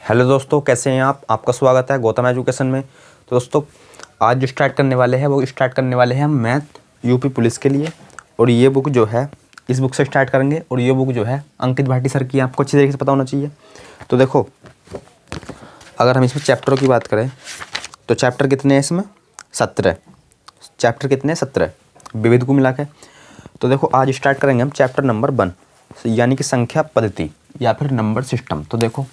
Hello दोस्तों, कैसे हैं आप। आपका स्वागत है गौतम एजुकेशन में। तो दोस्तों, आज जो स्टार्ट करने वाले हैं वो स्टार्ट करने वाले हैं हम मैथ यूपी पुलिस के लिए। और ये बुक जो है इस बुक से स्टार्ट करेंगे। और ये बुक जो है अंकित भाटी सर की, आपको अच्छी तरीके से पता होना चाहिए। तो देखो, अगर हम इसमें चैप्टरों की बात करें तो चैप्टर कितने हैं इसमें? 17 चैप्टर। कितने? 17 विविध को मिला के। तो देखो, आज स्टार्ट करेंगे हम चैप्टर नंबर 1, यानी कि संख्या पद्धति या फिर नंबर सिस्टम। तो देखो,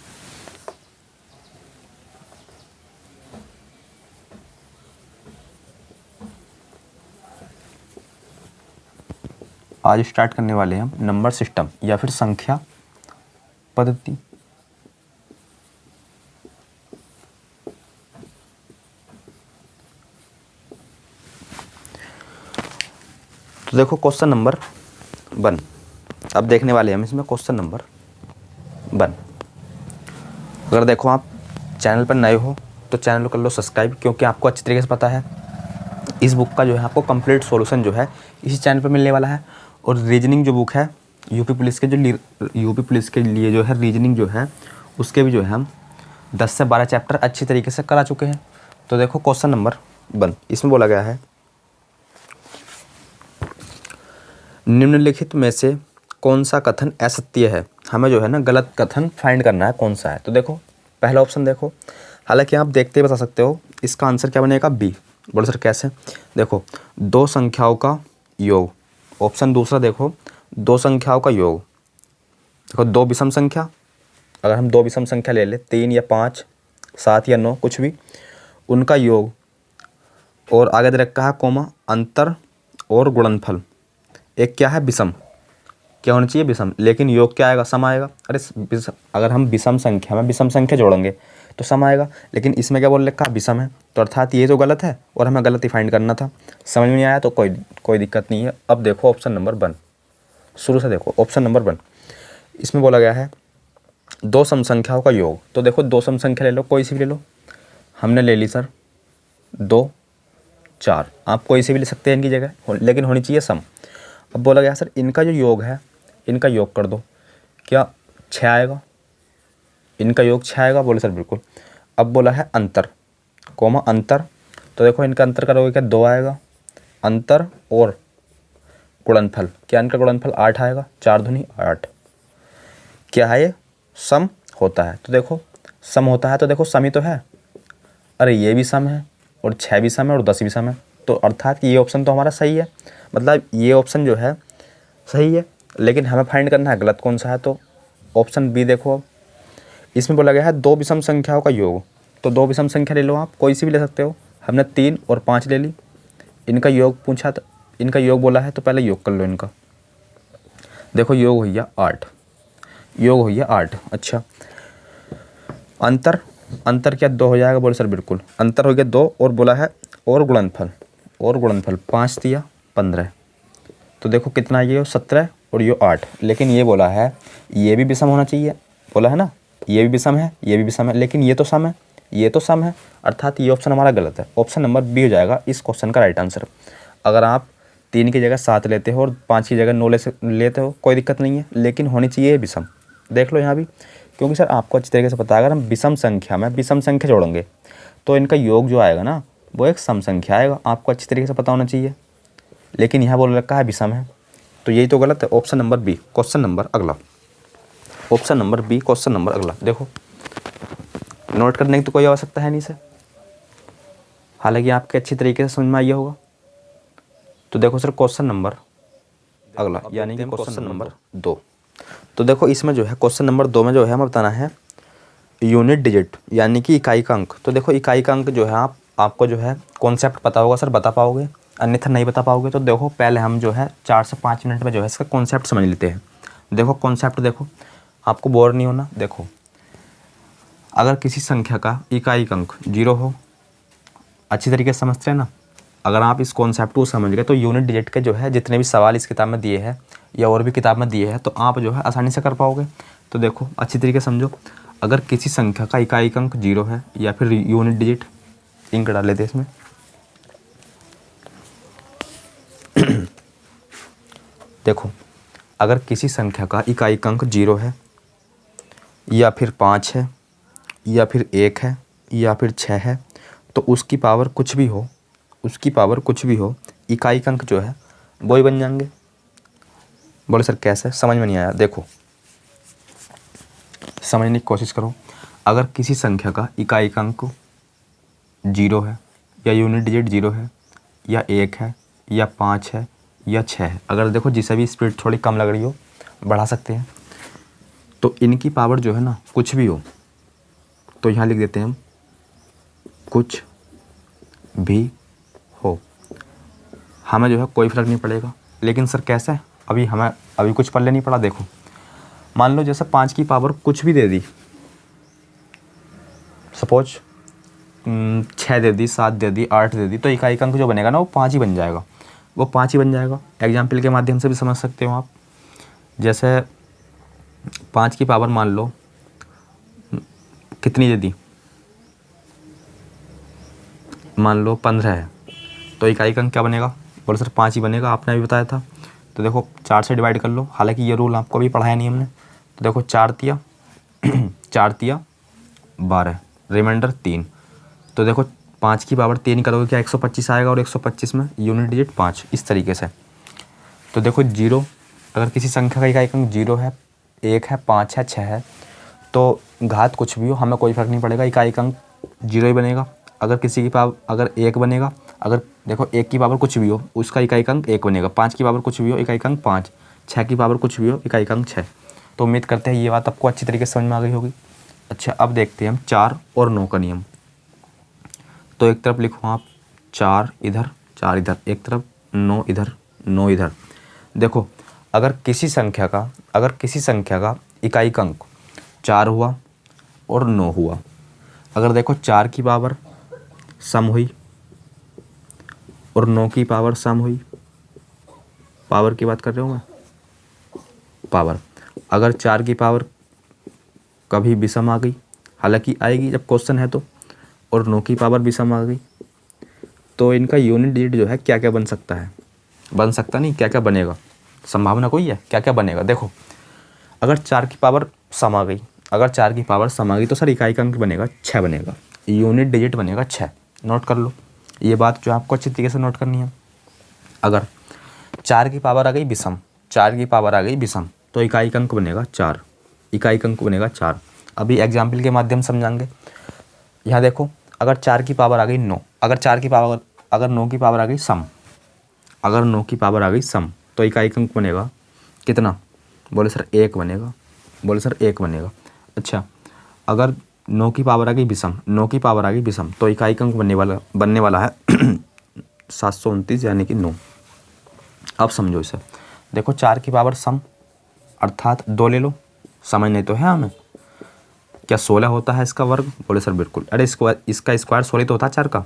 आज स्टार्ट करने वाले हैं हम नंबर सिस्टम या फिर संख्या पद्धति। तो देखो, क्वेश्चन नंबर 1 अब देखने वाले हैं हम इसमें। क्वेश्चन नंबर 1, अगर देखो आप चैनल पर नए हो तो चैनल को कर लो सब्सक्राइब, क्योंकि आपको अच्छी तरीके से पता है इस बुक का जो है आपको कंप्लीट सॉल्यूशन जो है इसी चैनल पर मिलने वाला है। और रीजनिंग जो बुक है यूपी पुलिस के लिए जो है रीजनिंग जो है उसके भी जो है हम 10 से 12 चैप्टर अच्छी तरीके से करा चुके हैं। तो देखो, क्वेश्चन नंबर 1 इसमें बोला गया है, निम्नलिखित में से कौन सा कथन असत्य है। हमें जो है ना गलत कथन फाइंड करना है, कौन सा है। तो देखो, पहला ऑप्शन देखो, हालांकि आप देखते ही बता सकते हो इसका आंसर क्या बनेगा, बी। बोलो सर कैसे? देखो, दो संख्याओं का योग। ऑप्शन दूसरा देखो, दो संख्याओं का योग। देखो, दो विषम संख्या, अगर हम दो विषम संख्या ले ले 3 या 5, 7 या 9 कुछ भी, उनका योग। और आगे दे रखा है कोमा, अंतर और गुणनफल। एक क्या है, विषम। क्या होना चाहिए? विषम। लेकिन योग क्या आएगा? सम आएगा। अरे अगर हम विषम संख्या में विषम संख्या जोड़ेंगे तो सम आएगा, लेकिन इसमें क्या बोल रखा है? विषम है। तो अर्थात ये तो गलत है और हमें गलत ही फाइंड करना था। समझ में नहीं आया तो कोई दिक्कत नहीं है। अब देखो ऑप्शन नंबर 1, शुरू से देखो ऑप्शन नंबर 1, इसमें बोला गया है दो सम संख्याओं का योग। तो देखो, दो सम संख्या ले लो, कोई सी भी ले लो। हमने ले ली सर 2, 4। आप कोई सी भी ले सकते हैं इनकी जगह, लेकिन होनी चाहिए सम। अब बोला गया सर इनका जो योग है इनका योग कर दो, क्या 6 आएगा? इनका योग 6 आएगा? बोले सर बिल्कुल। अब बोला है अंतर कोमा अंतर, तो देखो इनका अंतर करोगे क्या? 2 आएगा। अंतर और गुणनफल, क्या इनका गुणनफल 8 आएगा? 4 दूनी 8। क्या है ये? सम होता है। तो देखो, सम होता है तो देखो सम ही तो है। अरे ये भी सम है और 6 भी सम है और 10 भी सम है। तो अर्थात ये ऑप्शन तो हमारा सही है, मतलब ये ऑप्शन जो है सही है। लेकिन हमें फाइंड करना है गलत कौन सा है। तो ऑप्शन बी देखो, अब इसमें बोला गया है दो विषम संख्याओं का योग। तो दो विषम संख्या ले लो, आप कोई सी भी ले सकते हो। हमने 3 और 5 ले ली, इनका योग पूछा था, इनका योग बोला है तो पहले योग कर लो इनका। देखो, योग हो गया 8, योग हो गया 8। अच्छा, अंतर, अंतर क्या 2 हो जाएगा? बोले सर बिल्कुल। अंतर हो गया 2 और बोला है और गुणनफल 5 दिया 15। तो देखो कितना ये 17 और ये 8। लेकिन ये बोला है ये भी विषम होना चाहिए, बोला है ना, ये भी विषम है, ये भी विषम है, लेकिन ये तो सम है, ये तो सम है। अर्थात ये ऑप्शन हमारा गलत है। ऑप्शन नंबर बी हो जाएगा इस क्वेश्चन का राइट आंसर। अगर आप 3 की जगह 7 लेते हो और 5 की जगह 9 लेते हो कोई दिक्कत नहीं है, लेकिन होनी चाहिए विषम। देख लो यहाँ भी, क्योंकि सर आपको अच्छी तरीके से पता है अगर हम विषम संख्या में विषम संख्या जोड़ेंगे तो इनका योग जो आएगा ना वो एक सम संख्या आएगा। आपको अच्छी तरीके से पता होना चाहिए, लेकिन यहाँ बोल रखा है विषम है, तो यही तो गलत है। Option number B, question number अगला। Option number B, question number अगला। देखो, नोट करने की तो कोई आवश्यकता है नहीं सर, हालांकि आपके अच्छी तरीके से समझ में आइए होगा। तो देखो सर, क्वेश्चन नंबर अगला यानी कि क्वेश्चन नंबर 2। तो देखो, इसमें जो है क्वेश्चन नंबर 2 में जो है हमें बताना है यूनिट डिजिट यानी कि इकाई का अंक। तो देखो, इकाई का अंक जो है आपको जो है कॉन्सेप्ट पता होगा सर, बता पाओगे, अन्यथा नहीं बता पाओगे। तो देखो, पहले हम जो है 4 से 5 मिनट में जो है इसका कॉन्सेप्ट समझ लेते हैं। देखो कॉन्सेप्ट, देखो आपको बोर नहीं होना। देखो, अगर किसी संख्या का इकाई का अंक 0 हो, अच्छी तरीके से समझते हैं ना, अगर आप इस कॉन्सेप्ट को समझ गए तो यूनिट डिजिट के जो है जितने भी सवाल इस किताब में दिए हैं या और भी किताब में दिए हैं तो आप जो है आसानी से कर पाओगे। तो देखो अच्छी तरीके से समझो, अगर किसी संख्या का इकाई का अंक 0 है या फिर यूनिट डिजिट, इंक डाल लेते इसमें। देखो, अगर किसी संख्या का इकाई का अंक 0 है या फिर 5 है या फिर 1 है या फिर 6 है, तो उसकी पावर कुछ भी हो, उसकी पावर कुछ भी हो, इकाई अंक जो है वो ही बन जाएंगे। बोले सर कैसे, समझ में नहीं आया। देखो समझने की कोशिश करो। अगर किसी संख्या का इकाई अंक 0 है या यूनिट डिजिट 0 है या 1 है या 5 है या 6 है, अगर देखो जिसे भी स्पीड थोड़ी कम लग रही हो बढ़ा सकते हैं, तो इनकी पावर जो है ना कुछ भी हो, तो यहाँ लिख देते हैं हम कुछ भी हो, हमें जो है कोई फ़र्क नहीं पड़ेगा। लेकिन सर कैसे, अभी कुछ पल्ले नहीं पड़ा। देखो मान लो जैसे 5 की पावर कुछ भी दे दी, सपोज 6 दे दी, 7 दे दी, 8 दे दी, तो इकाई अंक जो बनेगा ना वो 5 ही बन जाएगा, वो 5 ही बन जाएगा। एग्जाम्पल के माध्यम से भी समझ सकते हो आप। जैसे 5 की पावर मान लो कितनी दे दी, मान लो 15 है, तो इकाई अंक क्या बनेगा, बोले सर 5 ही बनेगा, आपने अभी बताया था। तो देखो 4 से डिवाइड कर लो, हालांकि ये रूल आपको अभी पढ़ाया नहीं हमने। तो देखो 4 तिया 4 तिया 12, रिमाइंडर 3। तो देखो 5 की पावर 3 करोगे क्या 125 आएगा, और 125 में यूनिट डिजिट 5, इस तरीके से। तो देखो 0, अगर किसी संख्या का इकाई अंक 0 है, 1 है, 5 है, 6 है, तो घात कुछ भी हो हमें कोई फ़र्क नहीं पड़ेगा, इकाई अंक 0 ही बनेगा। अगर किसी की पावर अगर 1 बनेगा, अगर देखो 1 की पावर कुछ भी हो उसका इकाई अंक 1 बनेगा, 5 की पावर कुछ भी हो इकाई अंक 5, 6 की पावर कुछ भी हो इकाई अंक 6। तो उम्मीद करते हैं ये बात आपको अच्छी तरीके से समझ में आ गई होगी। अच्छा अब देखते हैं हम 4 और 9 का नियम। तो एक तरफ लिखो आप 4 इधर 4 इधर, एक तरफ 9 इधर 9 इधर। देखो अगर किसी संख्या का इकाई अंक 4 हुआ और 9 हुआ, अगर देखो 4 की पावर सम हुई और 9 की पावर सम हुई, पावर की बात कर रहा हूँ मैं, पावर, अगर 4 की पावर कभी विषम आ गई, हालांकि आएगी जब क्वेश्चन है तो, और 9 की पावर विषम आ गई, तो इनका यूनिट डिजिट जो है क्या क्या बन सकता है, बन सकता नहीं, क्या क्या बनेगा, संभावना कोई है क्या क्या बनेगा। देखो अगर 4 की पावर सम आ गई, तो सर इकाई अंक बनेगा 6 बनेगा, यूनिट डिजिट बनेगा 6। नोट कर लो ये बात जो आपको अच्छी तरीके से नोट करनी है। अगर 4 की पावर आ गई विषम, तो इकाई अंक बनेगा 4, अभी एग्जाम्पल के माध्यम से समझाएंगे। यहाँ देखो अगर 4 की पावर आ गई 9, अगर 9 की पावर आ गई सम, अगर 9 की पावर आ गई सम, तो इकाई अंक बनेगा कितना, बोले सर 1 बनेगा, अच्छा अगर 9 की पावर आ गई विषम, तो इकाई अंक बनने वाला है 729 यानी कि 9। अब समझो इसे, देखो 4 की पावर सम अर्थात 2 ले लो, समझ तो है हमें, क्या 16 होता है इसका वर्ग, बोले सर बिल्कुल, अरे इसका स्क्वायर 16 तो होता है 4 का,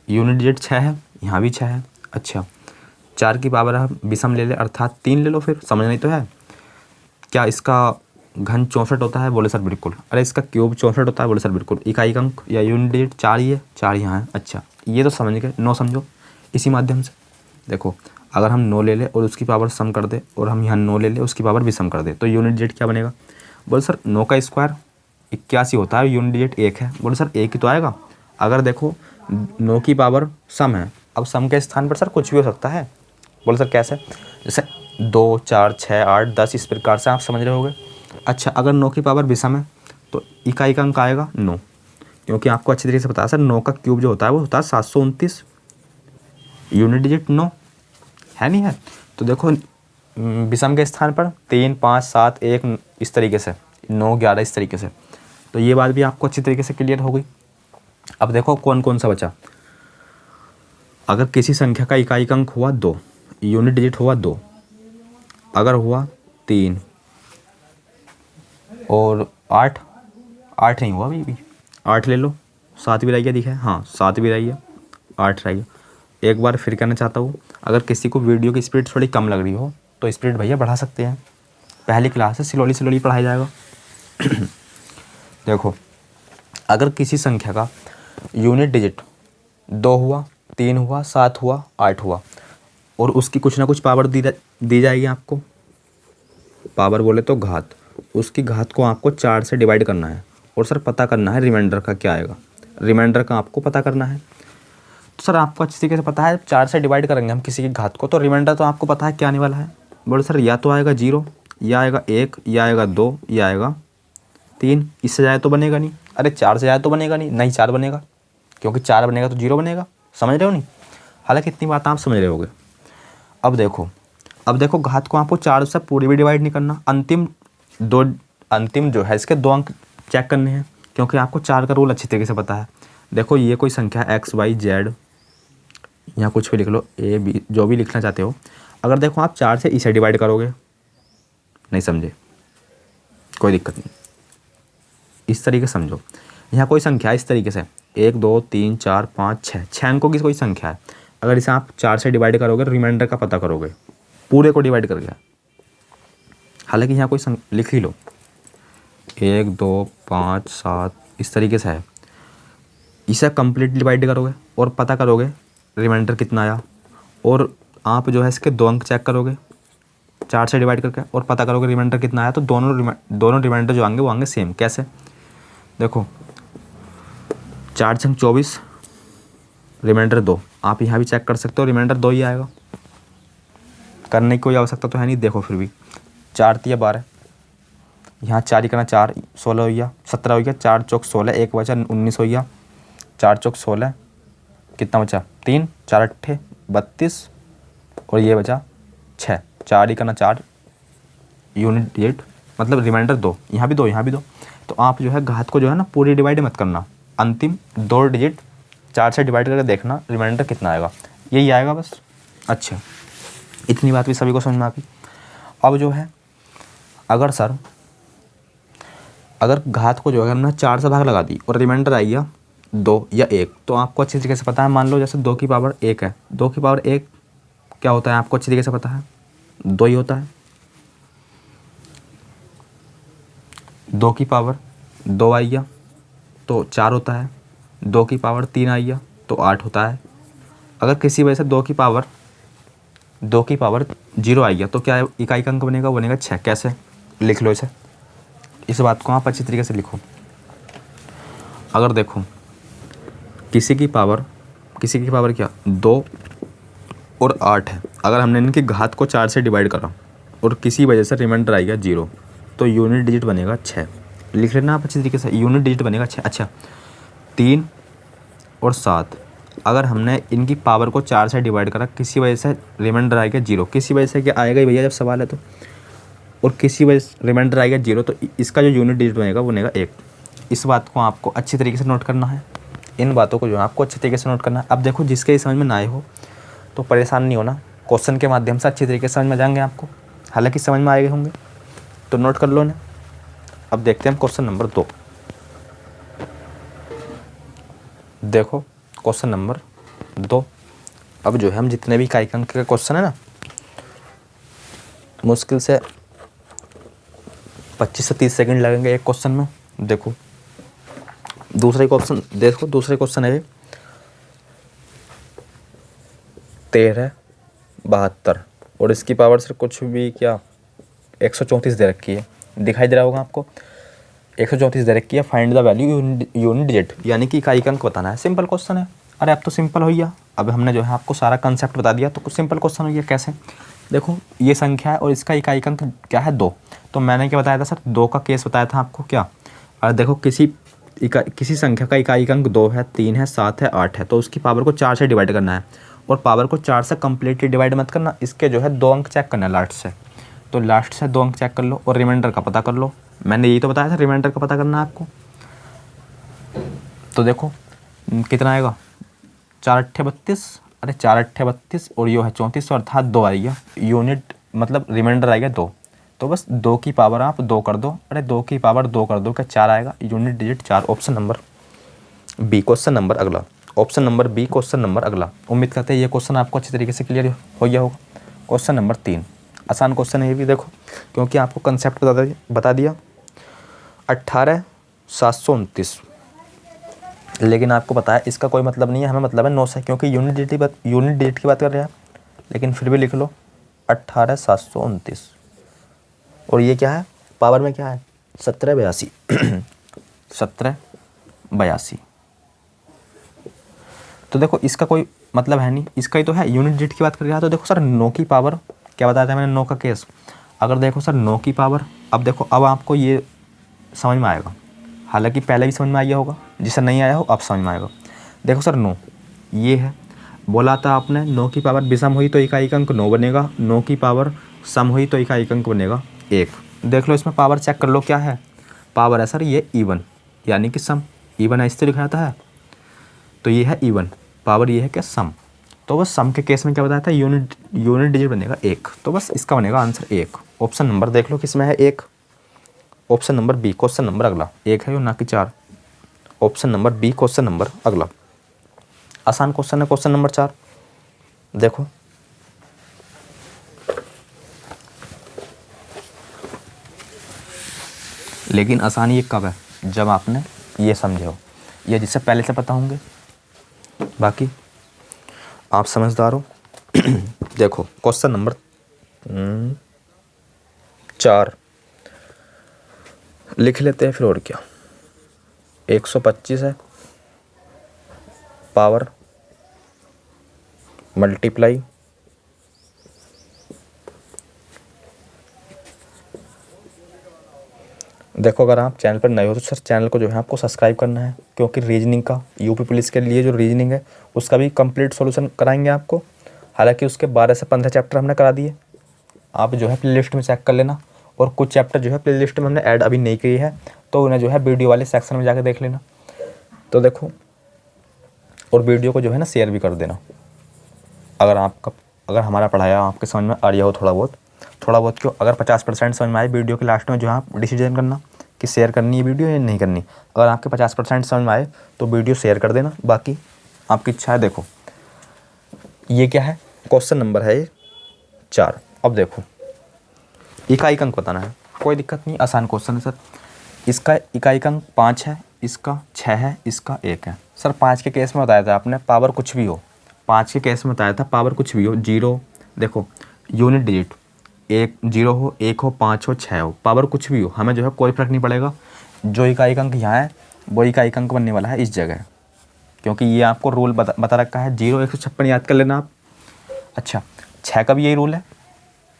यूनिट डिजिट 6 है, यहाँ भी 6 है। अच्छा 4 की पावर हम विषम ले ले अर्थात 3 ले लो, फिर समझ नहीं तो है, क्या इसका घन 64 होता है, बोले सर बिल्कुल, अरे इसका क्यूब 64 होता है, बोले सर बिल्कुल, इकाई अंक या यूनिट डिजिट 4 ही है, 4 यहाँ है। अच्छा ये तो समझ गए, 9 समझो इसी माध्यम से। देखो अगर हम 9 ले ले और उसकी पावर सम कर दे, और हम यहाँ 9 ले ले उसकी पावर विषम कर दे, तो यूनिट डिजिट क्या बनेगा, बोले सर 9 का स्क्वायर 81 होता है, यूनिट डिजिट 1 है, बोले सर 1 ही तो आएगा। अगर देखो 9 की पावर सम है, अब सम के स्थान पर सर कुछ भी हो सकता है, बोले सर कैसे, जैसे 2 4 6 8 10 इस प्रकार से आप समझ रहे होगे। अच्छा अगर 9 की पावर विषम है तो इकाई का अंक आएगा 9, क्योंकि आपको अच्छी तरीके से पता है सर 9 का क्यूब जो होता है वो होता है 729, यूनिट डिजिट 9 है नहीं है। तो देखो विषम के स्थान पर 3 5 7 1 इस तरीके से, 9 11 इस तरीके से, तो ये बात भी आपको अच्छी तरीके से क्लियर हो गई। अब देखो कौन कौन सा बचा, अगर किसी संख्या का इकाई अंक हुआ 2, यूनिट डिजिट हुआ 2, अगर हुआ 3 और 8 नहीं हुआ अभी भी, 8 ले लो, 7 भी रह गया, दिखा है हाँ 7 भी रह गया, 8 रह गया। एक बार फिर कहना चाहता हूँ, अगर किसी को वीडियो की स्पीड थोड़ी कम लग रही हो तो स्पीड भैया बढ़ा सकते हैं, पहली क्लास है स्लोली पढ़ाया जाएगा। देखो अगर किसी संख्या का यूनिट डिजिट 2 हुआ 3 हुआ 7 हुआ 8 हुआ, और उसकी कुछ ना कुछ पावर दी जाएगी आपको, पावर बोले तो घात, उसकी घात को आपको 4 से डिवाइड करना है, और सर पता करना है रिमाइंडर का क्या आएगा, रिमाइंडर का आपको पता करना है। तो सर आपको अच्छी तरीके से पता है 4 से डिवाइड करेंगे हम किसी की घात को, तो रिमाइंडर तो आपको पता है क्या आने वाला है। बोले सर या तो आएगा 0, या आएगा 1, या आएगा 2, या आएगा 3। इससे ज़्यादा तो बनेगा नहीं। अरे 4 से ज़्यादा तो बनेगा नहीं, नहीं 4 बनेगा, क्योंकि 4 बनेगा तो 0 बनेगा। समझ रहे हो नहीं? हालांकि इतनी बात आप समझ रहे होगे। अब देखो घात को आपको 4 से पूरी भी डिवाइड नहीं करना, अंतिम जो है इसके 2 अंक चेक करने हैं, क्योंकि आपको 4 का रूल अच्छी तरीके से पता है। देखो ये कोई संख्या x y z, यहाँ कुछ भी लिख लो, a b जो भी लिखना चाहते हो। अगर देखो आप 4 से इसे डिवाइड करोगे, नहीं समझे कोई दिक्कत नहीं, इस तरीके से समझो। यहाँ कोई संख्या है इस तरीके से 1 2 3 4 5 6, 6 अंकों की कोई संख्या है। अगर इसे आप 4 से डिवाइड करोगे, रिमाइंडर का पता करोगे, पूरे को डिवाइड कर गया। हालांकि यहाँ कोई लिख ही लो 1 2 5 7, इस तरीके से है। इसे कंप्लीट डिवाइड करोगे और पता करोगे रिमाइंडर कितना आया, और आप जो है इसके 2 अंक चेक करोगे 4 से डिवाइड करके, और पता करोगे रिमाइंडर कितना आया। तो दोनों रिमाइंडर जो आएंगे वो आएंगे सेम। कैसे? देखो 4 संग 24, रिमाइंडर 2। आप यहाँ भी चेक कर सकते हो, रिमाइंडर 2 ही आएगा, करने की कोई आवश्यकता तो है नहीं। देखो फिर भी 4 3 12, यहाँ 4 ही करना, 4 16 हो गया, 17 हो गया, 4 चौक 16, 1 बचा 19 हो गया, 4 चौक 16, कितना बचा 3, 4 8 32, और ये बचा 6, 4 ही करना 4 यूनिट डिजिट, मतलब रिमाइंडर 2, यहाँ भी 2, यहाँ भी 2। तो आप जो है घात को जो है ना पूरी डिवाइड मत करना, अंतिम 2 डिजिट 4 से डिवाइड करके देखना रिमाइंडर कितना आएगा, यही आएगा बस। अच्छा, इतनी बात भी सभी को समझ में आ गई। अब जो है अगर घात को जो है हमने 4 से भाग लगा दी और रिमाइंडर आई गया 2 या 1, तो आपको अच्छी तरीके से पता है। मान लो जैसे 2 की पावर 1 है, 2 की पावर 1 क्या होता है आपको अच्छी तरीके से पता है, 2 ही होता है। 2 की पावर 2 आई गया तो 4 होता है, 2 की पावर 3 आई गया तो 8 होता है। अगर किसी वजह से 2 की पावर 0 आई गया तो क्या इकाई का अंक बनेगा, बनेगा 6। कैसे? लिख लो इसे, इस बात को आप अच्छी तरीके से लिखो। अगर देखो किसी की पावर क्या 2 और 8 है, अगर हमने इनकी घात को 4 से डिवाइड करा और किसी वजह से रिमाइंडर आएगा 0, तो यूनिट डिजिट बनेगा 6। लिख लेना आप अच्छी तरीके से, यूनिट डिजिट बनेगा 6। अच्छा, 3 और 7, अगर हमने इनकी पावर को 4 से डिवाइड करा, किसी वजह से रिमाइंडर आएगा 0, किसी वजह से क्या आएगा ही भैया जब सवाल है तो, और किसी वजह से रिमाइंडर आएगा 0, तो इसका जो यूनिट डिजिट बनेगा वो बनेगा 1। इस बात को आपको अच्छी तरीके से नोट करना है, इन बातों को जो है आपको अच्छी तरीके से नोट करना है। अब देखो जिसके समझ में ना आए हो तो परेशान नहीं होना, क्वेश्चन के माध्यम से अच्छी तरीके से समझ में जाएंगे आपको, हालांकि समझ में आए होंगे तो नोट कर लो ना। अब देखते हैं हम क्वेश्चन नंबर 2। देखो क्वेश्चन नंबर 2, अब जो है हम जितने भी इकाई अंक के क्वेश्चन है ना, मुश्किल से 25 से 30 सेकंड लगेंगे एक क्वेश्चन में। देखो दूसरे क्वेश्चन है 1372, और इसकी पावर से कुछ भी क्या 134 दे रखी है, दिखाई दे रहा होगा आपको, 134 दे रखी है। Find the value unit digit, यानी कि इकाई अंक बताना है। सिंपल क्वेश्चन है। अरे अब तो सिंपल हो गया, अब हमने जो है आपको सारा कंसेप्ट बता दिया, तो कुछ सिंपल क्वेश्चन हो गया। कैसे? देखो ये संख्या है और इसका इकाई अंक क्या है 2, तो मैंने क्या बताया था सर, 2 का केस बताया था आपको क्या। और देखो किसी संख्या का इकाई अंक 2 है, 3 है, 7 है, 8 है, तो उसकी पावर को 4 से डिवाइड करना है, और पावर को 4 से कम्प्लीटली डिवाइड मत करना, इसके जो है 2 अंक चेक करना है लास्ट से, तो लास्ट से 2 अंक चेक कर लो और रिमाइंडर का पता कर लो। मैंने यही तो बताया था, रिमाइंडर का पता करना है आपको। तो देखो कितना आएगा, 4 8 32, अरे 4 8 32 और यो है 34, अर्थात 2 आएगा यूनिट, मतलब रिमाइंडर आएगा 2, तो बस 2 की पावर आप 2 कर दो। अरे 2 की पावर 2 कर दो, क्या 4 आएगा, unit digit 4। Option number B. Question number अगला, option number B question number अगला। उम्मीद करते हैं ये क्वेश्चन आपको अच्छी तरीके से क्लियर हो गया होगा। क्वेश्चन नंबर 3, आसान क्वेश्चन है ये भी, देखो क्योंकि आपको कंसेप्ट बता दिया। 18729, लेकिन आपको पता है इसका कोई मतलब नहीं है, हमें मतलब है 9 से, क्योंकि यूनिट डिजिट की बात कर रहे हैं। लेकिन फिर भी लिख लो 18729, और ये क्या है, पावर में क्या है 1782 17 82। तो देखो इसका कोई मतलब है नहीं, इसका ही तो है, यूनिट डिजिट की बात कर रहा है। तो देखो सर 9 की पावर, क्या बताया था मैंने 9 का केस, अगर देखो सर 9 की पावर, अब देखो अब आपको ये समझ में आएगा, हालांकि पहले भी समझ में आया होगा, जिसे नहीं आया हो अब समझ में आएगा। देखो सर 9 ये है, बोला था आपने 9 की पावर विषम हुई तो इकाई अंक 9 बनेगा, 9 की पावर सम हुई तो इकाई अंक बनेगा 1। देख लो इसमें पावर चेक कर लो क्या है, पावर है सर ये इवन, यानी कि सम, इवन है इससे लिखा जाता है, तो ये है इवन, पावर ये है क्या सम। तो बस सम के केस में क्या बताया था, यूनिट डिजिट बनेगा 1, तो बस इसका बनेगा आंसर 1। ऑप्शन नंबर देख लो किसमें है 1, option number B, question number अगला 1 है ना कि 4, option number B question number अगला। आसान क्वेश्चन है क्वेश्चन नंबर 4, देखो लेकिन आसान ये कब है, जब आपने ये समझे हो, ये जिससे पहले से पता होंगे, बाकी आप समझदार हो। देखो क्वेश्चन नंबर 4 लिख लेते हैं फिर, और क्या, 125 है, पावर मल्टीप्लाई देखो अगर आप चैनल पर नए हो तो सर चैनल को जो है आपको सब्सक्राइब करना है, क्योंकि रीजनिंग का, यूपी पुलिस के लिए जो रीजनिंग है उसका भी कंप्लीट सॉल्यूशन कराएंगे आपको। हालांकि उसके 12 से 15 चैप्टर हमने करा दिए, आप जो है प्ले लिस्ट में चेक कर लेना, और कुछ चैप्टर जो है प्ले लिस्ट में हमने ऐड अभी नहीं की है, तो उन्हें जो है वीडियो वाले सेक्शन में जाकर देख लेना। तो देखो, और वीडियो को जो है ना शेयर भी कर देना, अगर हमारा पढ़ाया आपके समझ में आ रहा हो थोड़ा बहुत क्यों, अगर 50% समझ में आए वीडियो के लास्ट में जो है आप डिसीजन करना कि शेयर करनी है वीडियो या नहीं करनी। अगर आपके 50% समझ में आए तो वीडियो शेयर कर देना, बाकी आपकी इच्छा है। देखो ये क्या है, क्वेश्चन नंबर है 4। अब देखो इकाई अंक बताना है, कोई दिक्कत नहीं, आसान क्वेश्चन है सर। इसका इकाई अंक 5 है, इसका 6 है, इसका 1 है। सर 5 के केस में बताया था आपने पावर कुछ भी हो, 5 के केस में बताया था पावर कुछ भी हो, 0 देखो यूनिट डिजिट 1 0 हो, 1 हो, 5 हो, 6 हो, पावर कुछ भी हो, हमें जो है कोई फर्क नहीं पड़ेगा। जो इकाई अंक यहाँ है वो इकाई अंक बनने वाला है इस जगह, क्योंकि ये आपको रूल बता रखा है। 0 156 याद कर लेना आप। अच्छा 6 का भी यही रूल है,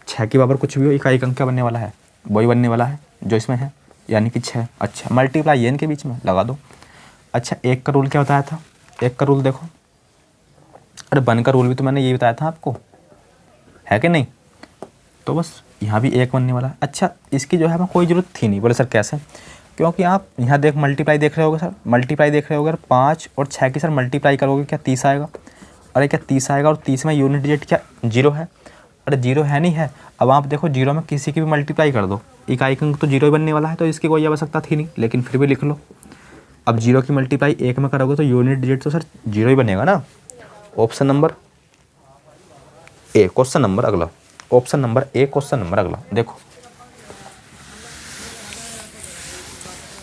6 की पावर कुछ भी हो इकाई अंक क्या बनने वाला है, वही बनने वाला है जो इसमें है, यानी कि 6। अच्छा मल्टीप्लाई ये इनके बीच में लगा दो। अच्छा 1 का रूल क्या बताया था, 1 का रूल देखो, अरे 1 का रूल भी तो मैंने यही बताया था आपको, है कि नहीं। तो बस यहाँ भी 1 बनने वाला है। अच्छा इसकी जो है हमें कोई ज़रूरत थी नहीं, बोले सर कैसे, क्योंकि आप यहाँ मल्टीप्लाई देख रहे होगे सर, मल्टीप्लाई देख रहे होगे, 5 और 6 की सर मल्टीप्लाई करोगे क्या 30 आएगा। अरे क्या 30 आएगा, और 30 में यूनिट डिजिट क्या 0 है, अरे 0 है नहीं है। अब आप देखो 0 में किसी की भी मल्टीप्लाई कर दो, इकाई अंक तो 0 ही बनने वाला है, तो इसकी कोई आवश्यकता थी नहीं, लेकिन फिर भी लिख लो। अब 0 की मल्टीप्लाई 1 में करोगे तो यूनिट डिजिट तो सर 0 ही बनेगा ना। Option number A question number अगला, option number A question number अगला। देखो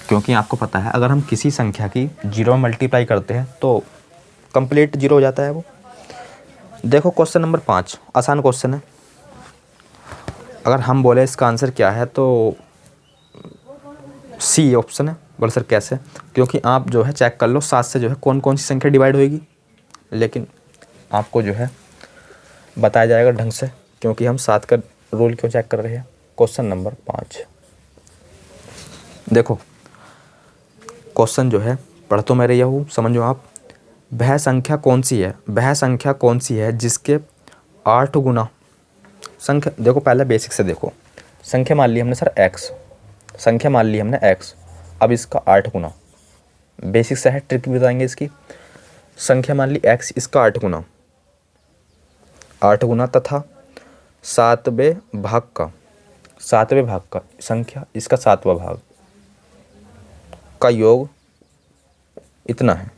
क्योंकि आपको पता है अगर हम किसी संख्या की 0 में मल्टीप्लाई करते हैं तो कंप्लीट 0 हो जाता है वो। देखो क्वेश्चन नंबर 5 आसान क्वेश्चन है, अगर हम बोले इसका आंसर क्या है तो सी ऑप्शन है। बोले सर कैसे, क्योंकि आप जो है चेक कर लो 7 से जो है कौन कौन सी संख्या डिवाइड होएगी, लेकिन आपको जो है बताया जाएगा ढंग से, क्योंकि हम 7 का रूल क्यों चेक कर रहे हैं। क्वेश्चन नंबर 5 देखो, क्वेश्चन जो है पढ़ तो मैं रही हूँ, समझो आप। वह संख्या कौन सी है, वह संख्या कौन सी है जिसके 8 गुना संख्या, देखो पहले बेसिक से देखो, संख्या मान ली हमने सर x, संख्या मान ली हमने x, अब इसका 8 गुना, बेसिक से है, ट्रिक भी बताएंगे इसकी। संख्या मान ली x, इसका 8 गुना तथा 7वें भाग का संख्या, इसका 7वां भाग का योग इतना है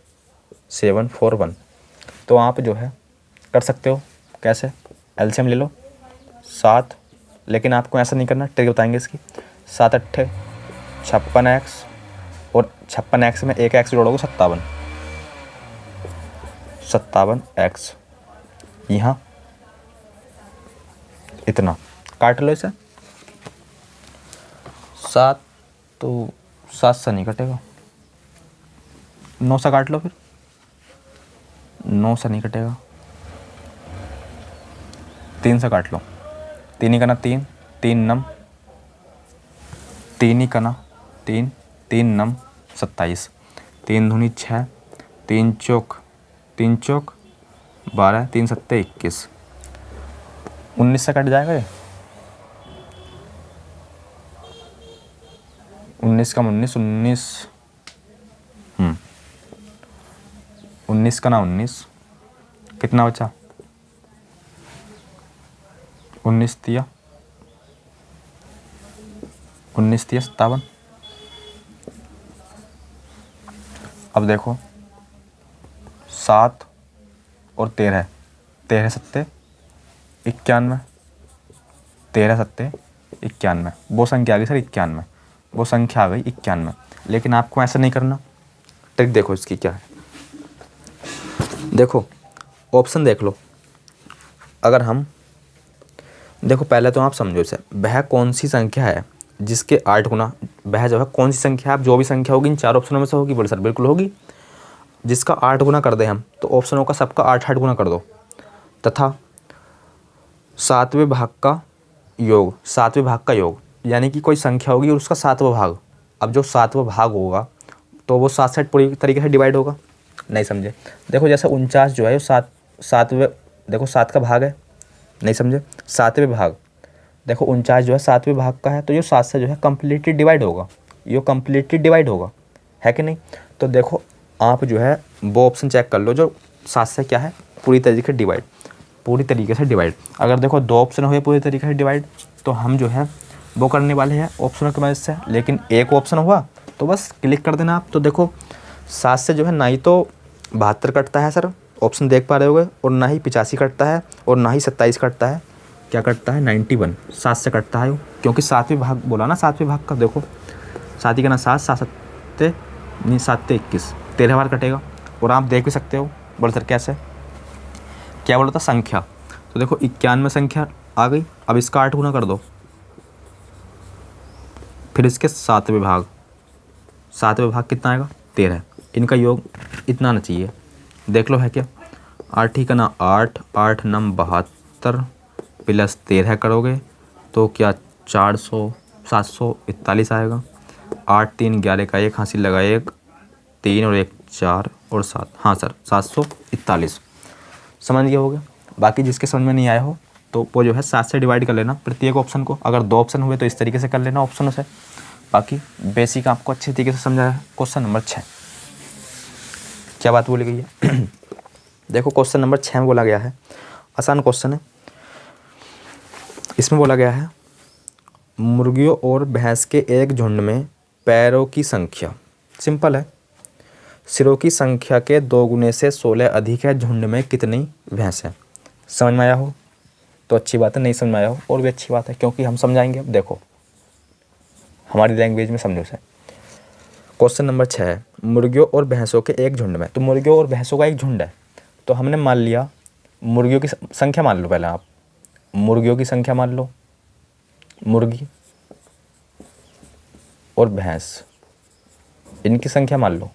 741। तो आप जो है कर सकते हो कैसे, एलसीएम ले लो 7, लेकिन आपको ऐसा नहीं करना, ट्रिक बताएंगे इसकी। 7 8 56x, और 56x में एक x जोड़ोगे 57x, यहाँ इतना काट लो इसे। 7 तो 7 से नहीं कटेगा, 9 से काट लो, फिर 9 से नहीं कटेगा, 3 से काट लो। 3 ही कना 3, 3 नम 3 ही कना 3, 3 नम 27, 3 दूनी 6, 3 चौक 12, 3 सत्ते 21, 19 से कट जाएगा ये। 19 कम 19, 19 का ना 19, कितना बचा? 19 तिया 57। अब देखो 7 और 13, 13 सत्ते 91, 13 सत्ते 91, वो संख्या आ गई सर 91, वो संख्या आ गई 91। लेकिन आपको ऐसा नहीं करना, ट्रिक देखो इसकी क्या है। देखो ऑप्शन देख लो, अगर हम देखो पहले तो आप समझो इसे, वह कौन सी संख्या है जिसके 8 गुना, वह जो है कौन सी संख्या है, जो भी संख्या होगी इन 4 ऑप्शनों में से होगी। बोले सर बिल्कुल होगी, जिसका 8 गुना कर दें हम तो ऑप्शनों का सबका 8 गुना कर दो, तथा 7वें भाग का योग, 7वें भाग का योग, यानी कि कोई संख्या होगी और उसका 7वां भाग। अब जो 7वां भाग होगा तो वो 7 से पूरी तरीके से डिवाइड होगा। नहीं समझे? देखो जैसे 49 जो है वो 7वें, देखो 7 का भाग है, नहीं समझे? 7वें भाग, देखो 49 जो है 7वें भाग का है, तो ये 7 से जो है कम्प्लीटली डिवाइड होगा, ये कम्प्लीटली डिवाइड होगा, है कि नहीं? तो देखो आप जो है वो ऑप्शन चेक कर लो जो 7 से क्या है पूरी तरीके से डिवाइड, पूरी तरीके से डिवाइड। अगर देखो 2 ऑप्शन हुए पूरी तरीके से डिवाइड तो हम जो है वो करने वाले हैं ऑप्शनों की मदद से। लेकिन एक ऑप्शन हुआ तो बस क्लिक कर देना आप। तो देखो 7 से जो है ना ही तो 72 कटता है सर, ऑप्शन देख पा रहे होगे, और ना ही 85 कटता है, और ना ही 27 कटता है। क्या कटता है? 91 7 से कटता है वो, क्योंकि 7वें भाग बोला ना, 7वें भाग का। देखो 7 ही का ना 7, 7 सत्ते नहीं 7 21, 13 बार कटेगा। और आप देख भी सकते हो। बोले सर कैसे? क्या बोला था? संख्या। तो देखो 91 संख्या आ गई, अब इसका 8 गुना कर दो, फिर इसके 7वें भाग, 7वें भाग कितना आएगा? 13, इनका योग इतना आना चाहिए। देख लो है क्या? 8 ही का ना 8, 8 नम 72 प्लस 13 करोगे तो क्या 400 741 आएगा। 8 3 11 का 1 हासिल लगा 1, 3 और 1 4 और 7, हाँ सर 741। समझ गया होगा? बाकी जिसके समझ में नहीं आया हो तो वो जो है 7 से डिवाइड कर लेना प्रत्येक ऑप्शन को। अगर 2 ऑप्शन हुए तो इस तरीके से कर लेना ऑप्शनों से। बाकी बेसिक आपको अच्छे तरीके से समझा है। क्वेश्चन नंबर 6 क्या बात बोली गई है? देखो क्वेश्चन नंबर 6 में बोला गया है, आसान क्वेश्चन है। इसमें बोला गया है मुर्गियों और भैंस के एक झुंड में पैरों की संख्या, सिंपल है, सिरों की संख्या के 2 गुने से 16 अधिक है, झुंड में कितनी भैंस है? समझ में आया हो तो अच्छी बात है, नहीं समझ में आया हो और भी अच्छी बात है, क्योंकि हम समझाएंगे। अब देखो हमारी लैंग्वेज में समझो से। क्वेश्चन नंबर 6 है मुर्गियों और भैंसों के एक झुंड में। तो मुर्गियों और भैंसों का एक झुंड है, तो हमने मान लिया मुर्गियों की संख्या मान लो। पहले आप मुर्गियों की संख्या मान लो, मुर्गी और भैंस इनकी संख्या मान लो।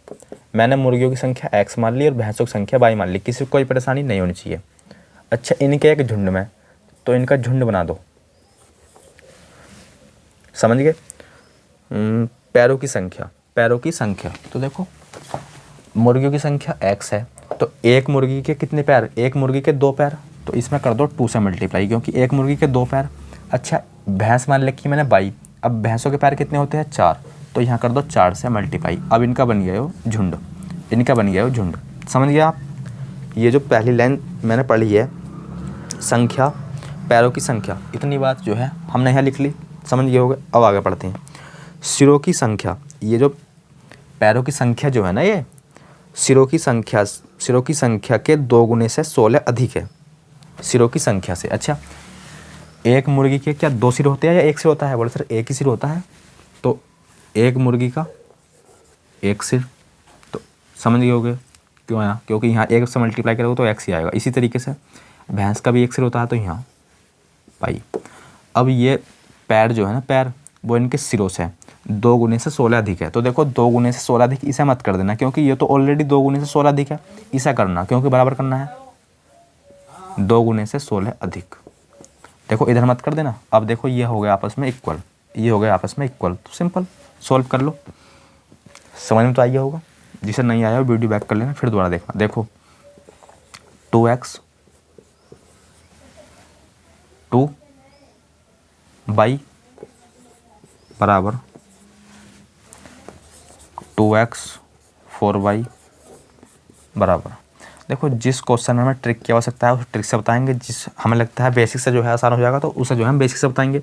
मैंने मुर्गियों की संख्या x मान ली और भैंसों की संख्या y मान ली, किसी को कोई परेशानी नहीं होनी चाहिए। अच्छा इनके एक झुंड में, तो इनका झुंड बना दो, समझ गए? पैरों की संख्या, पैरों की संख्या, तो देखो मुर्गियों की संख्या x है, तो एक मुर्गी के कितने पैर? एक मुर्गी के 2 पैर, तो इसमें कर दो 2 से मल्टीप्लाई, क्योंकि एक मुर्गी के 2 पैर। अच्छा भैंस मान रखी मैंने 22, अब भैंसों के पैर कितने होते हैं? 4, तो यहाँ कर दो 4 से मल्टीप्लाई। अब इनका बन गया हो झुंड, इनका बन गया हो झुंड। समझ गया आप? ये जो पहली लाइन मैंने पढ़ी है संख्या, पैरों की संख्या, इतनी बात जो है हमने यहाँ लिख ली, समझ गए होगे। अब आगे पढ़ते हैं सिरों की संख्या। ये जो पैरों की संख्या जो है ना, ये सिरों की संख्या के 2 गुने से 16 अधिक है, सिरों की संख्या से। अच्छा एक मुर्गी के क्या 2 सिर होते हैं या एक सिर होता है? बोले सर एक ही सिर होता है, तो एक मुर्गी का 1 सिर, तो समझ गए होगे क्यों आया? क्योंकि यहाँ 1 से मल्टीप्लाई करोगे तो x ही आएगा। इसी तरीके से भैंस का भी 1 सिर होता है, तो यहाँ पाई। अब ये पैर जो है ना, पैर वो इनके सिरों से है, 2 गुने से 16 अधिक है। तो देखो 2 गुने से 16 अधिक इसे मत कर देना, क्योंकि ये तो ऑलरेडी 2 गुने से 16 अधिक है। इसे करना, क्योंकि बराबर करना है 2 गुने से 16 अधिक। देखो इधर मत कर देना। अब देखो ये हो गया आपस में इक्वल, ये हो गया आपस में इक्वल। तो सिंपल सॉल्व कर लो। समझ में तो आइए होगा। जिसे नहीं आया वीडियो बैक कर लेना, फिर दोबारा देखना। देखो 2x 2y बराबर 2x 4y बराबर। देखो जिस क्वेश्चन में हमें ट्रिक की आवश्यकता है उस ट्रिक से बताएंगे, जिस हमें लगता है बेसिक से जो है आसान हो जाएगा तो उसे जो है हम बेसिक से बताएंगे।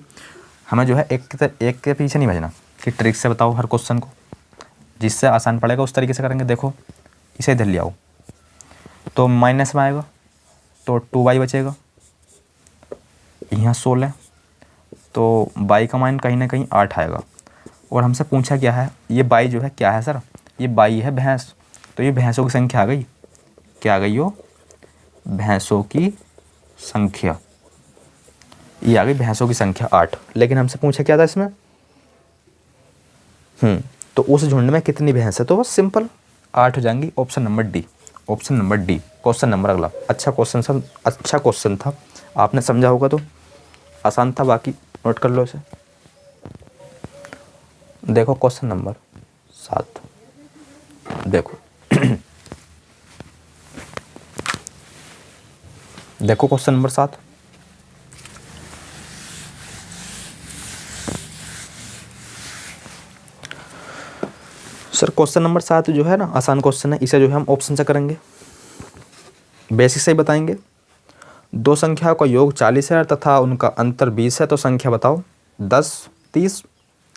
हमें जो है एक के पीछे नहीं भेजना कि ट्रिक से बताओ हर क्वेश्चन को, जिससे आसान पड़ेगा उस तरीके से करेंगे। देखो इसे इधर ले आओ तो माइनस में आएगा, तो 2y बचेगा, यहाँ 16, तो y का मान कहीं ना कहीं 8 आएगा। और हमसे पूछा क्या है, ये y जो है क्या है सर, ये y है भैंस। तो ये भैंसों की संख्या आ गई, क्या आ गई हो, भैंसों की संख्या, ये आ गई भैंसों की संख्या 8। लेकिन हमसे पूछा क्या था इसमें, तो उस झुंड में कितनी भैंस है, तो बस सिंपल 8 हो जाएंगी। Option number D, option number D. Question number अगला, अच्छा क्वेश्चन सर, अच्छा क्वेश्चन था, आपने समझा होगा तो आसान था, बाकी नोट कर लो इसे। देखो क्वेश्चन नंबर 7, देखो देखो question number 7। Sir question number 7 जो है ना आसान क्वेश्चन है, इसे जो है हम ऑप्शन से करेंगे, बेसिक से ही बताएंगे। दो संख्याओं का योग 40 है तथा उनका अंतर 20 है, तो संख्या बताओ 10 30।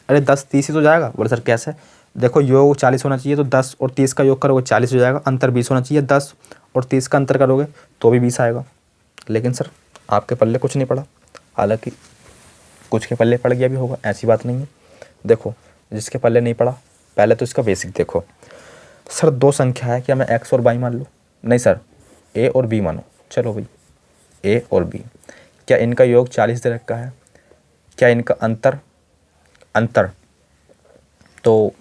अरे 10 30 ही तो जाएगा। बोले सर कैसे, देखो योग 40 होना चाहिए तो 10 और 30 का योग करोगे 40 हो जाएगा, अंतर 20 होना चाहिए, 10 और 30 का अंतर करोगे तो भी 20 आएगा। लेकिन सर आपके पल्ले कुछ नहीं पड़ा, हालांकि कुछ के पल्ले पड़ गया भी होगा, ऐसी बात नहीं है। देखो जिसके पल्ले नहीं पड़ा, पहले तो इसका बेसिक देखो। सर दो संख्या है, क्या मैं एक्स और वाई मान लूँ, नहीं सर ए और बी मानो। चलो भाई ए और बी, क्या इनका योग 40 दे रखा है, क्या इनका अंतर तो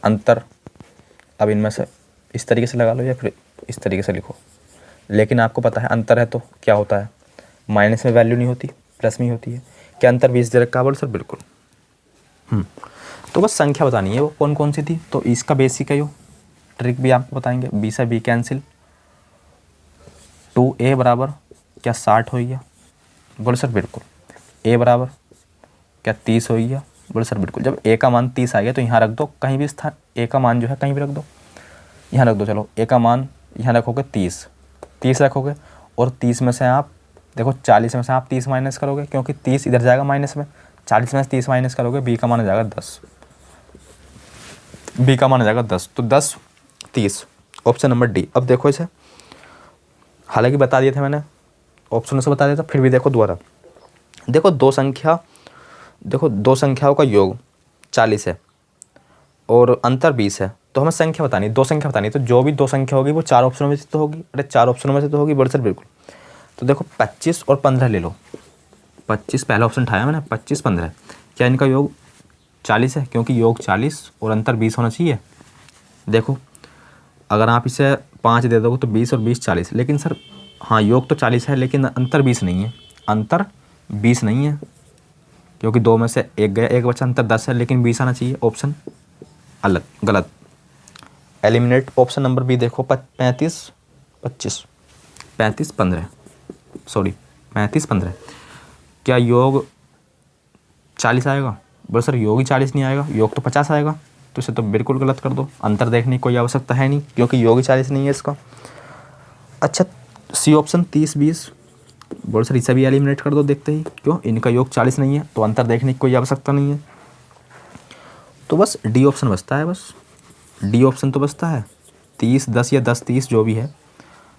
अंतर, अब इनमें से इस तरीके से लगा लो या फिर इस तरीके से लिखो, लेकिन आपको पता है अंतर है तो क्या होता है, माइनस में वैल्यू नहीं होती, प्लस में ही होती है। क्या अंतर 20 दे रखा है, बोलो सर बिल्कुल। तो बस संख्या बतानी है वो कौन कौन सी थी, तो इसका बेसिक है, यो ट्रिक भी आपको बताएंगे। बी से बी कैंसिल, 2a बराबर क्या 60 हो गया, बोले सर बिल्कुल। a बराबर क्या 30 हो गया, बोले सर बिल्कुल। जब a का मान 30 आ गया तो यहाँ रख दो, कहीं भी स्थान a का मान जो है कहीं भी रख दो, यहाँ रख दो। चलो a का मान यहाँ रखोगे 30 रखोगे, और 30 में से आप देखो 40 में से आप 30 माइनस करोगे, क्योंकि 30 इधर जाएगा माइनस में, 40 में से 30 माइनस करोगे, b का मान आ जाएगा 10, b का मान आ जाएगा 10, तो 10 30, ऑप्शन नंबर डी। अब देखो इसे, हालांकि बता दिए थे मैंने, ऑप्शन से बता दिया था, फिर भी देखो दोबारा। देखो दो संख्याओं का योग 40 है और अंतर 20 है, तो हमें संख्या बतानी, दो संख्या बतानी, तो जो भी दो संख्या होगी वो 4 ऑप्शनों में से तो होगी। अरे 4 ऑप्शनों में से तो होगी, बड़े सर बिल्कुल। तो देखो 25 और 15 ले लो, 25 पहला ऑप्शन उठाया मैंने, 25 15, क्या इनका योग 40 है, क्योंकि योग 40 और अंतर 20 होना चाहिए। देखो अगर आप इसे 5 दे दोगे तो 20 और 20 40, लेकिन सर हाँ योग तो 40 है लेकिन अंतर 20 नहीं है, अंतर 20 नहीं है, क्योंकि 2 में से एक गया, एक बचा, अंतर 10 है, लेकिन 20 आना चाहिए। ऑप्शन अलग, गलत, एलिमिनेट। ऑप्शन नंबर बी देखो, 35 15, क्या योग 40 आएगा, बोले सर योग ही 40 नहीं आएगा, योग तो 50 आएगा, तो इसे तो बिल्कुल गलत कर दो, अंतर देखने की कोई आवश्यकता है नहीं, क्योंकि योग ही 40 नहीं है इसका। अच्छा सी ऑप्शन 30 20, बोले सर इसे भी एलिमिनेट कर दो, देखते ही, क्यों इनका योग 40 नहीं है तो अंतर देखने की कोई आवश्यकता नहीं है, तो बस डी ऑप्शन बचता है, बस डी ऑप्शन तो बचता है। 30 10 या 10 30 जो भी है,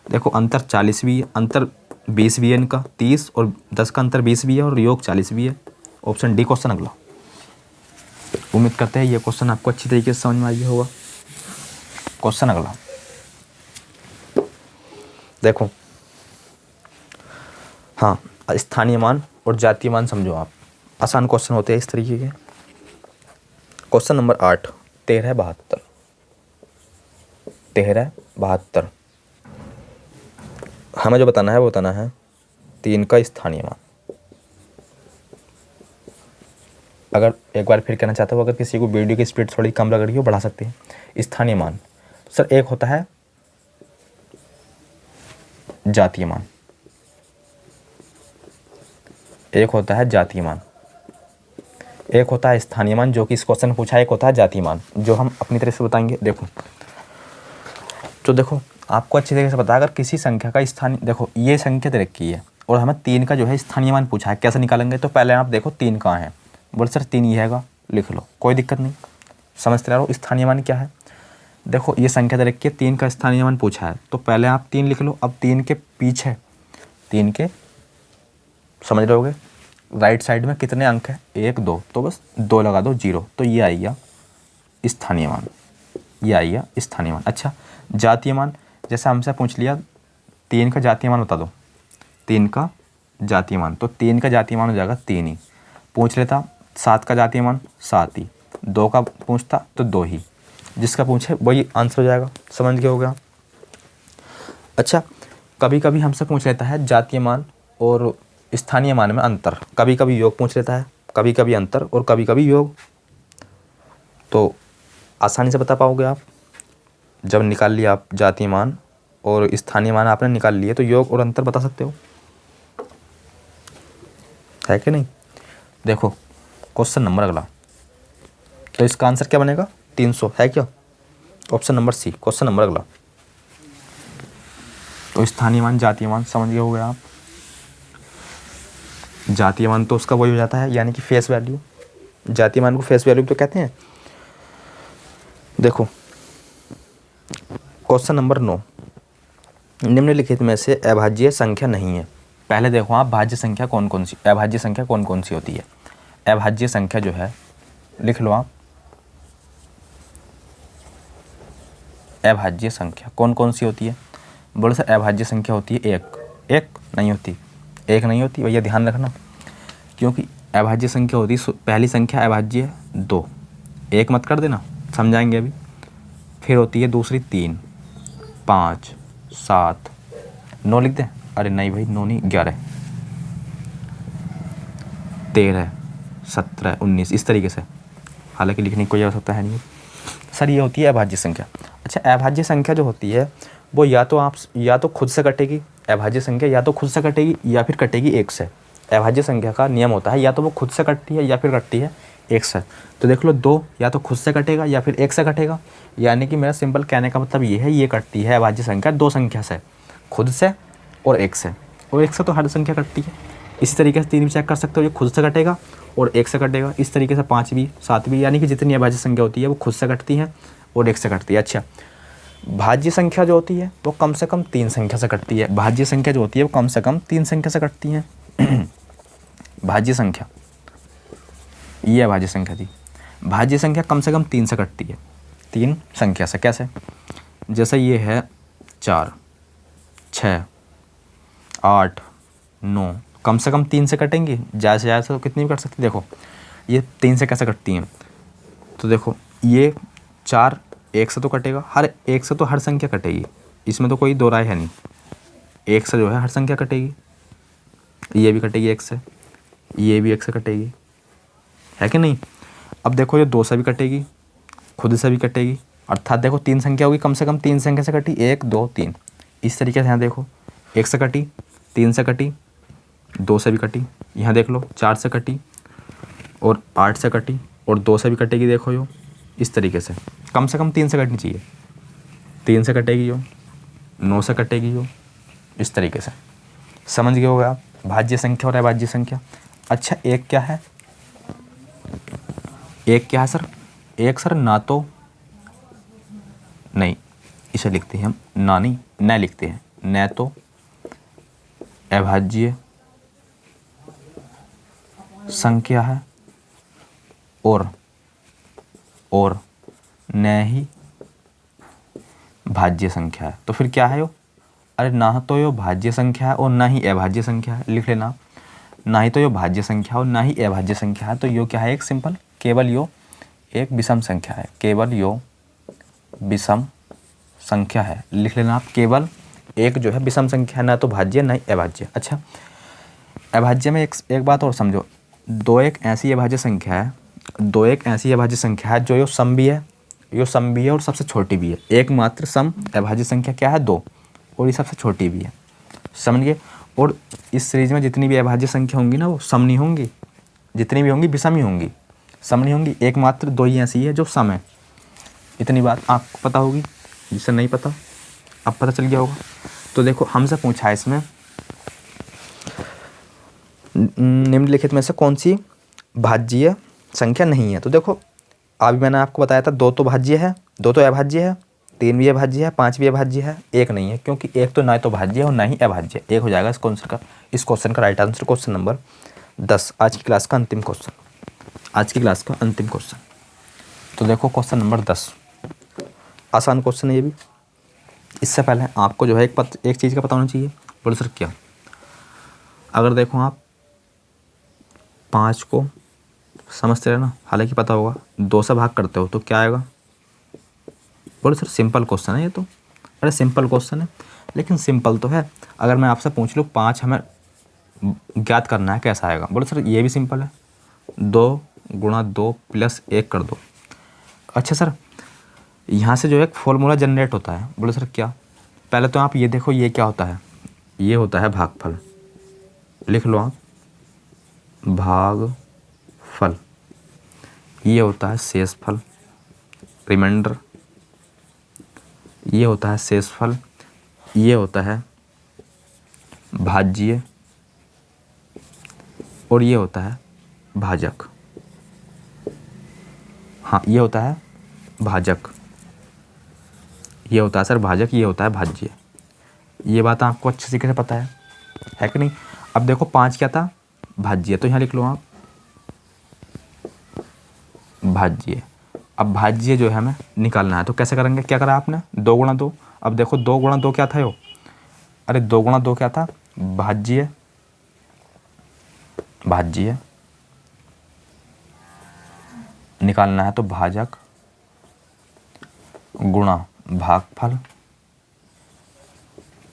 देखो अंतर 40 भी है, अंतर 20 भी है, इनका 30 और 10 का अंतर 20 भी है, और योग 40 भी है। ऑप्शन डी क्वेश्चन अगला। उम्मीद करते हैं ये क्वेश्चन आपको अच्छी तरीके से समझ में आ गया होगा। क्वेश्चन अगला देखो, हाँ स्थानीय मान और जातीय मान समझो आप, आसान क्वेश्चन होते हैं इस तरीके के। Question number 8, 1372। 1372 हमें जो बताना है वो बताना है 3 का स्थानीय मान। अगर एक बार फिर कहना चाहता हूँ, अगर किसी को वीडियो की स्पीड थोड़ी कम लग रही हो बढ़ा सकते हैं। स्थानीय मान सर एक होता है जातीय मान, एक होता है जातीय मान, एक होता है स्थानीय मान जो कि इस क्वेश्चन में पूछा है, एक होता है जातीय मान जो हम अपनी तरह से बताएंगे। देखो तो देखो आपको अच्छी तरीके से पता है, अगर किसी संख्या का स्थानीय, देखो ये संख्या दे रखी है और हमें 3 का जो है स्थानीय मान पूछा है, कैसे निकालेंगे? तो पहले आप देखो 3 कहाँ है, बोल सर 3 ये हैगा, लिख लो, कोई दिक्कत नहीं। समझते रहो स्थानीय मान क्या है। देखो ये संख्या दे रखी है, 3 का स्थानीय मान पूछा है, तो पहले आप 3 लिख लो। अब 3 के पीछे, 3 के समझ रहोगे राइट साइड में कितने अंक है, 1 2, तो बस 2 लगा दो, 0, तो ये आई गया स्थानीय मान, ये आई गया स्थानीय मान। अच्छा जातीय मान, जैसे हमसे पूछ लिया 3 का जातीय मान बता दो, 3 का जातीय मान, तो 3 का जातीय मान हो जाएगा 3 ही। पूछ लेता 7 का जातीय मान 7 ही, 2 का पूछता तो 2 ही, जिसका पूछे वही आंसर हो जाएगा। समझ गए हो गया। अच्छा कभी कभी हमसे पूछ लेता है जातीय मान और स्थानीय मान में अंतर, कभी कभी योग पूछ लेता है, कभी कभी अंतर और कभी कभी योग, तो आसानी से बता पाओगे आप। जब निकाल लिया आप जातीय मान और स्थानीय मान आपने निकाल लिए, तो योग और अंतर बता सकते हो, है कि नहीं? देखो क्वेश्चन नंबर अगला, तो इसका आंसर क्या बनेगा? 300 है क्या? Option number C question number अगला। तो स्थानीय मान जातीय मान समझ गए हो गए आप। जातीय मान तो उसका वही हो जाता है, यानी कि फेस वैल्यू, जातीय मान को फेस वैल्यू तो कहते हैं। देखो क्वेश्चन नंबर 9, निम्नलिखित में से अभाज्य संख्या नहीं है। पहले देखो आप भाज्य संख्या कौन कौन सी, अभाज्य संख्या कौन कौन सी होती है। अभाज्य संख्या जो है लिख लो आप, अभाज्य संख्या कौन कौन सी होती है? बोलो सर अभाज्य संख्या होती है एक नहीं होती, एक नहीं होती भैया, ध्यान रखना, क्योंकि अभाज्य संख्या होती है, पहली संख्या अभाज्य है 2, 1 मत कर देना, समझाएंगे अभी। फिर होती है दूसरी 3, 5, 7, 9 लिख दें? अरे नहीं भाई 9 नहीं, 11, 13, 17, 19 इस तरीके से, हालांकि लिखने की कोई आवश्यकता है नहीं सर। ये होती है अभाज्य संख्या। अच्छा अभाज्य संख्या जो होती है वो या तो खुद से कटेगी, अभाज्य संख्या या तो खुद से कटेगी या फिर कटेगी 1 से। अभाज्य संख्या का नियम होता है या तो वो खुद से कटती है या फिर कटती है 1 से। तो देख लो 2 या तो खुद से कटेगा या फिर 1 से कटेगा, यानी कि मेरा सिंपल कहने का मतलब ये है, ये कटती है अभाज्य संख्या 2 संख्या से, खुद से और 1 से, और 1 से तो हर संख्या कटती है। इसी तरीके से 3 भी चेक कर सकते हो, ये खुद से कटेगा और 1 से कटेगा। इस तरीके से 5 भी 7 भी, यानी कि जितनी अभाज्य संख्या होती है वो खुद से कटती है और 1 से कटती है। अच्छा भाज्य संख्या जो होती है वो कम से कम 3 संख्या से कटती है। भाज्य संख्या जो होती है वो कम से कम 3 संख्या से कटती है। भाज्य संख्या, ये अभाज्य संख्या थी। भाज्य संख्या कम से कम 3 से कटती है, 3 संख्या से। कैसे? जैसे ये है 4, 6, 8, 9, कम से कम 3 से कटेंगी, ज़्यादा से ज़्यादा तो कितनी भी कट सकती है। देखो ये 3 से कैसे कटती हैं, तो देखो ये 4 1 से तो कटेगा, हर 1 से तो हर संख्या कटेगी, इसमें तो कोई दो राय है नहीं, 1 से जो है हर संख्या कटेगी, ये भी कटेगी 1 से, ये भी 1 से कटेगी, है कि नहीं? अब देखो ये 2 से भी कटेगी, खुद से भी कटेगी, अर्थात देखो 3 संख्या होगी, कम से कम 3 संख्या से कटी, 1 2 3, इस तरीके से। यहाँ देखो 1 से कटी, 3 से कटी, 2 से भी कटी, यहाँ देख लो 4 से कटी और 8 से कटी और 2 से भी कटेगी। देखो यो इस तरीके से कम 3 से कटनी चाहिए, 3 से कटेगी यो, 9 से कटेगी यो, इस तरीके से। समझ गए होगा आप भाज्य संख्या और अभाज्य संख्या। अच्छा एक क्या है, एक क्या है सर? एक सर ना तो नहीं, इसे लिखते हैं हम ना, नहीं न लिखते हैं, न तो अभाज्य संख्या है और न ही भाज्य संख्या है। तो फिर क्या है यो? अरे ना तो यो भाज्य संख्या है और ना ही अभाज्य संख्या है, लिख लेना। ना ही तो यो भाज्य संख्या और ना ही अभाज्य संख्या है, तो यो क्या है? एक सिंपल केवल यो एक विषम संख्या है, केवल यो विषम संख्या है। लिख लेना आप, केवल एक जो है विषम संख्या है, ना तो भाज्य ना ही अभाज्य। अच्छा, अभाज्य में एक बात और समझो, 2 एक ऐसी अभाज्य संख्या है, 2 एक ऐसी अभाज्य संख्या है जो यो सम भी है, यो सम भी है और सबसे छोटी भी है। एकमात्र सम अभाज्य संख्या क्या है? 2, और ये सबसे छोटी भी है, समझिए। और इस सीरीज में जितनी भी अभाज्य संख्या होंगी ना, वो सम नहीं होंगी, जितनी भी होंगी विषम ही होंगी, सम नहीं होंगी। एकमात्र 2 ही ऐसी है जो सम है। इतनी बात आपको पता होगी, जिसे नहीं पता अब पता चल गया होगा। तो देखो, हमसे पूछा है इसमें निम्नलिखित में से कौन सी भाज्य संख्या नहीं है। तो देखो, अभी मैंने आपको बताया था 2 तो भाज्य है, 2 तो अभाज्य है, 3 भी अभाज्य है, 5 भी अभाज्य है, 1 नहीं है, क्योंकि एक तो ना तो भाज्य है और ना ही अभाज्य। 1 हो जाएगा इस क्वेश्चन का राइट आंसर। क्वेश्चन नंबर 10, आज की क्लास का अंतिम क्वेश्चन, आज की क्लास का अंतिम क्वेश्चन। तो देखो क्वेश्चन नंबर 10, आसान क्वेश्चन है ये भी। इससे पहले आपको जो है एक चीज़ का पता होना चाहिए। बोलो सर क्या? अगर देखो आप 5 को समझते रहे ना, हालांकि पता होगा, 2 से भाग करते हो तो क्या आएगा? बोलो सर सिंपल क्वेश्चन है ये तो। अरे सिंपल क्वेश्चन है, लेकिन सिंपल तो है। अगर मैं आपसे पूछ लूँ 5 हमें ज्ञात करना है, कैसा आएगा? बोलो सर ये भी सिंपल है, 2 गुणा 2 प्लस 1 कर दो। अच्छा सर, यहाँ से जो एक फॉर्मूला जनरेट होता है, बोलो सर क्या? पहले तो आप ये देखो, ये क्या होता है? ये होता है भागफल। लिख लो आप, भागफल। ये होता है शेषफल, रिमाइंडर। ये होता है शेषफल, ये होता है भाज्य, और ये होता है भाजक। हाँ, ये होता है भाजक, ये होता है सर भाजक, ये होता है भाज्य। ये बात आपको अच्छे तरीके से पता है कि नहीं? अब देखो 5 क्या था? भाज्य। तो यहाँ लिख लो आप भाज्य। अब भाज्य जो है हमें निकालना है, तो कैसे करेंगे? क्या करा आपने? 2 गुणा 2। अब देखो 2 गुणा 2 क्या था यो? अरे 2 गुणा 2 क्या था? भाज्य। भाज्य निकालना है तो भाजक गुणा भागफल,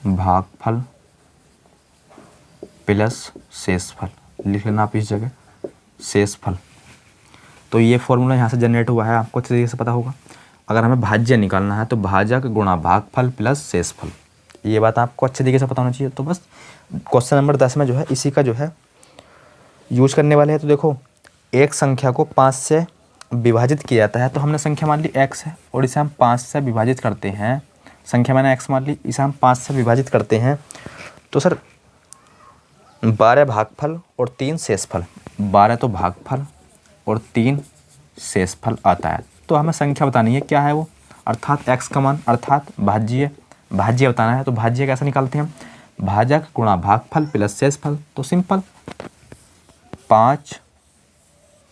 भागफल प्लस शेषफल। लिख लेना आप इस जगह शेषफल। तो ये फॉर्मूला यहाँ से जनरेट हुआ है, आपको अच्छे तरीके से पता होगा। अगर हमें भाज्य निकालना है तो भाजक गुणा भागफल प्लस शेषफल। ये बात आपको अच्छे तरीके से पता होना चाहिए। तो बस क्वेश्चन नंबर 10 में जो है इसी का जो है यूज करने वाले हैं। तो देखो, एक संख्या को 5 से विभाजित किया जाता है, तो हमने संख्या मान ली x है और इसे हम 5 से विभाजित करते हैं। संख्या मैंने x मान ली, इसे हम 5 से विभाजित करते हैं, तो सर 12 भागफल और 3 शेषफल। 12 तो भागफल और 3 शेषफल आता है। तो हमें संख्या बतानी है क्या है वो, अर्थात x का मान, अर्थात भाज्य बताना है। तो भाज्य कैसे निकालते हैं हम? भाजक गुणा भागफल प्लस शेषफल। तो सिंपल, 5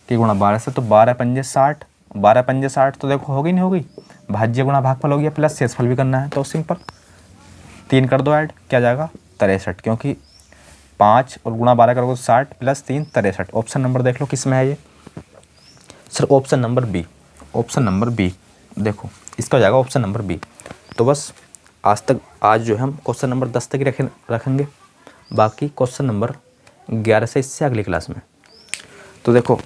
की गुणा 12 से, तो 12 पंजे 60, 12 पंजे 60। तो देखो हो गई नहीं हो गई? भाज्य गुणा भागफल हो गया, प्लस शेषफल भी करना है। तो सिंपल 3 कर दो ऐड, क्या जाएगा? 63, क्योंकि 5 और गुणा 12 करोगे 60 प्लस 3 63। ऑप्शन नंबर देख लो किस में है ये sir? Option number B. Option number B देखो, इसका हो जाएगा ऑप्शन नंबर बी। तो बस आज जो है हम क्वेश्चन नंबर 10 तक ही रखेंगे, बाकी क्वेश्चन नंबर 11 से इससे अगली क्लास में। तो देखो,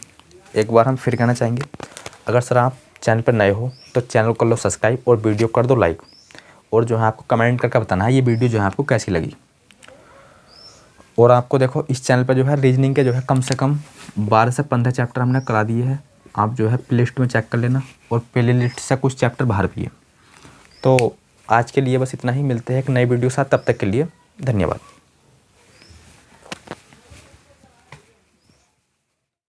एक बार हम फिर कहना चाहेंगे, अगर सर आप चैनल पर नए हो तो चैनल कर लो सब्सक्राइब और वीडियो कर दो लाइक, और जो है आपको कमेंट करके बताना है ये वीडियो जो है आपको कैसी लगी। और आपको देखो इस चैनल पर जो है रीजनिंग के जो है कम से कम 12 से 15 चैप्टर हमने करा दिए हैं। आप जो है प्ले लिस्ट में चेक कर लेना, और प्ले लिस्ट से कुछ चैप्टर बाहर भी है। तो आज के लिए बस इतना ही, मिलते हैं एक नई वीडियो साथ, तब तक के लिए धन्यवाद।